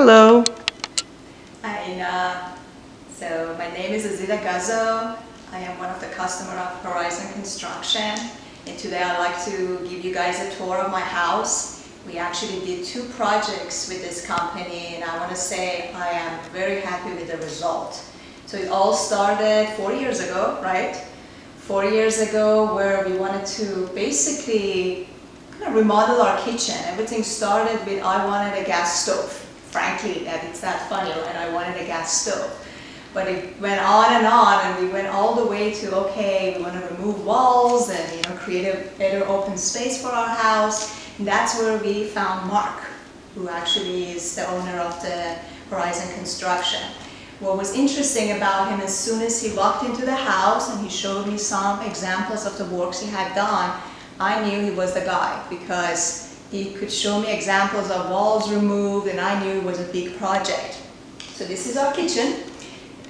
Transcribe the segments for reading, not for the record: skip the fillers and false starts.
Hello. Hi, so my name is Azila Gazzo. I am one of the customers of Horizon Construction, and today I'd like to give you guys a tour of my house. We actually did 2 projects with this company, and I want to say I am very happy with the result. So it all started 4 years ago, right? 4 years ago, where we wanted to basically kind of remodel our kitchen. Everything started with I wanted a gas stove. Frankly, it's that funny, right? I wanted a gas stove. But it went on, and we went all the way to, okay, we want to remove walls and create a better open space for our house. And that's where we found Mark, who actually is the owner of the Horizon Construction. What was interesting about him, as soon as he walked into the house and he showed me some examples of the works he had done, I knew he was the guy, because he could show me examples of walls removed, and I knew it was a big project. So this is our kitchen.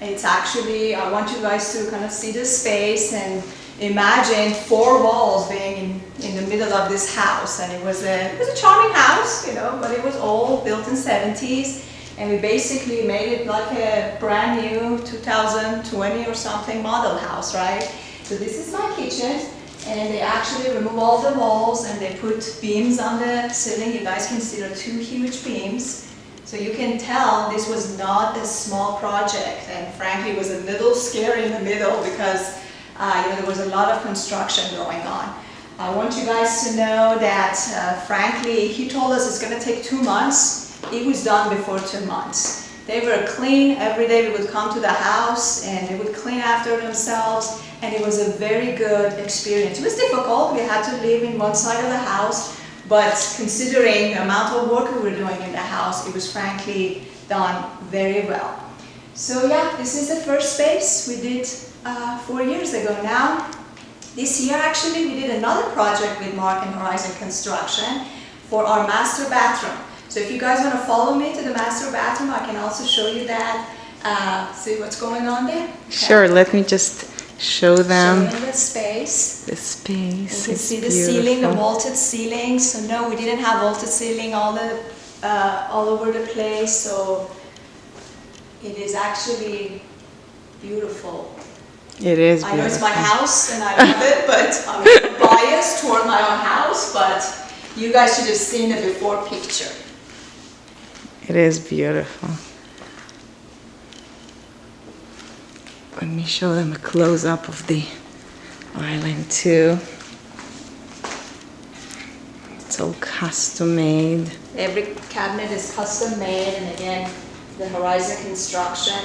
It's actually, I want you guys to kind of see the space and imagine 4 walls being in the middle of this house. And it was a charming house, but it was old, built in 70s. And we basically made it like a brand new 2020 or something model house, right? So this is my kitchen. And they actually remove all the walls and they put beams on the ceiling. You guys can see there are 2 huge beams. So you can tell this was not a small project. And frankly, it was a little scary in the middle because there was a lot of construction going on. I want you guys to know that, frankly, he told us it's going to take 2 months. It was done before 2 months. They were clean. Every day we would come to the house and they would clean after themselves. And it was a very good experience. It was difficult. We had to live in one side of the house, but considering the amount of work we were doing in the house, it was frankly done very well. So yeah, this is the first space we did 4 years ago now. This year actually we did another project with Mark and Horizon Construction for our master bathroom. So if you guys want to follow me to the master bathroom, I can also show you that. See what's going on there? Okay. Sure, let me just show them. Show them the space. The space. You can see the ceiling, the vaulted ceiling. So no, we didn't have vaulted ceiling all over the place. So it is actually beautiful. It is beautiful. I know it's my house and I love it, but I'm biased toward my own house. But you guys should have seen the before picture. It is beautiful. Let me show them a close-up of the island too. It's all custom made. Every cabinet is custom made, and again, the Horizon Construction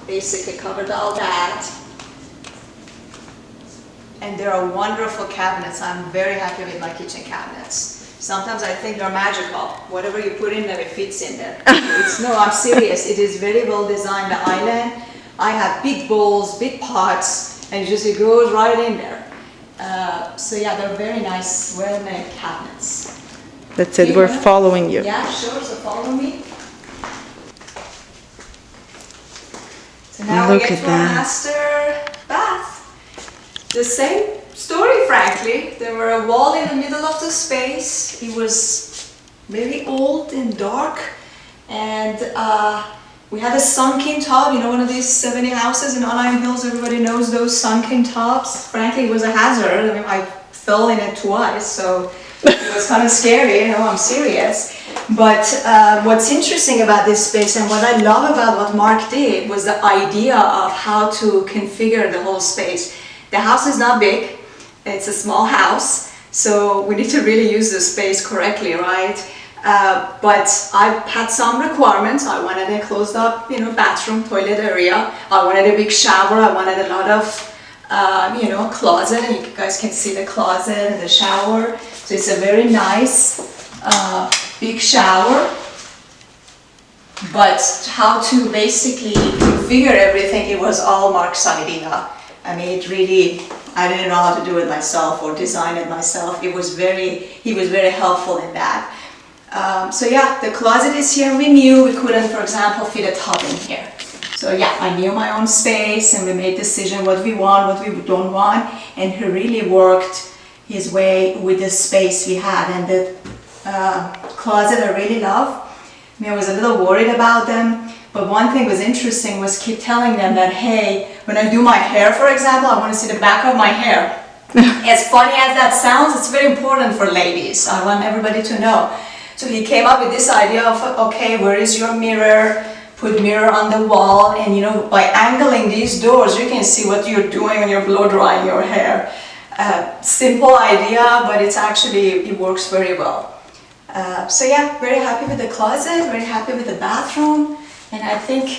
basically covered all that. And there are wonderful cabinets. I'm very happy with my kitchen cabinets. Sometimes I think they're magical. Whatever you put in there, it fits in there. No, I'm serious. It is very well designed, the island. I have big bowls, big pots, and it goes right in there. So yeah, they're very nice, well-made cabinets. That's it, we're following you. Yeah, sure, so follow me. So now we get to our master bath. The same story, frankly. There were a wall in the middle of the space. It was very old and dark, and we had a sunken tub, one of these 70 houses in Anaheim Hills. Everybody knows those sunken tubs. Frankly, it was a hazard. I mean, I fell in it twice, so it was kind of scary, I'm serious. But what's interesting about this space and what I love about what Mark did was the idea of how to configure the whole space. The house is not big. It's a small house, so we need to really use the space correctly, right? But I had some requirements. I wanted a closed up, bathroom, toilet area. I wanted a big shower. I wanted a lot of, closet. And you guys can see the closet and the shower. So it's a very nice, big shower. But how to basically configure everything, it was all Mark's idea. I mean, I didn't know how to do it myself or design it myself. He was very helpful in that. So yeah, the closet is here. We knew we couldn't, for example, fit a tub in here. So yeah, I knew my own space and we made decision what we want, what we don't want. And he really worked his way with the space we had. And the closet I really love. I mean, I was a little worried about them, but one thing was interesting was keep telling them that, hey, when I do my hair, for example, I want to see the back of my hair. As funny as that sounds, it's very important for ladies. I want everybody to know. So he came up with this idea of, okay, where is your mirror? Put mirror on the wall, and you know, by angling these doors, you can see what you're doing when you're blow drying your hair. Simple idea, but it's actually, it works very well. So yeah, very happy with the closet, very happy with the bathroom, and I think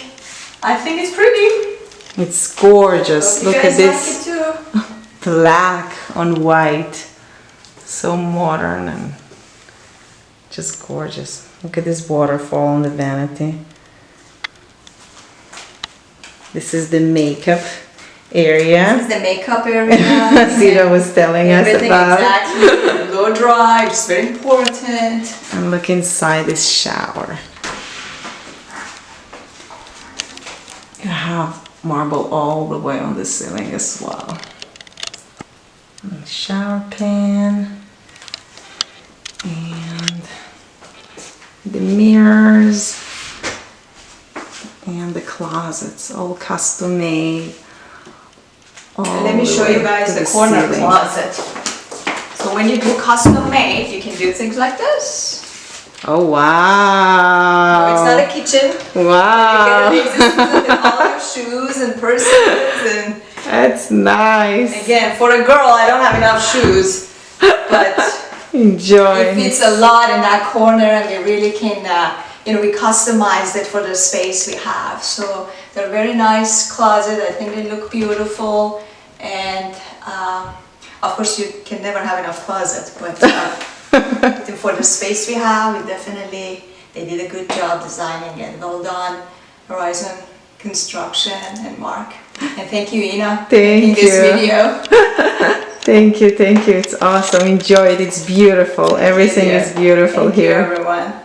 it's pretty. It's gorgeous. Hope Look you at guys this like it too. black on white. So modern and just gorgeous. Look at this waterfall on the vanity. This is the makeup area. This is the makeup area. Zita was telling us Everything about. exactly. Blow dry, it's very important. And look inside this shower. You have marble all the way on the ceiling as well. And shower pan. And the mirrors. And the closets, all custom made. Let me show you guys the corner ceiling. closet. So when you do custom made, you can do things like this. Oh wow! No, it's not a kitchen. Wow! You get all your shoes and purses and. That's nice. Again, for a girl, I don't have enough shoes, but Enjoy. it fits a lot in that corner, and we really can. We customized it for the space we have. So they're very nice closet. I think they look beautiful, and of course you can never have enough closet, but for the space we have, they did a good job designing it. Well done, Horizon Construction and Mark. And thank you, Ina, Thank this you. video. Thank you. It's awesome. Enjoy it. It's beautiful. Everything is beautiful Thank you, here. everyone.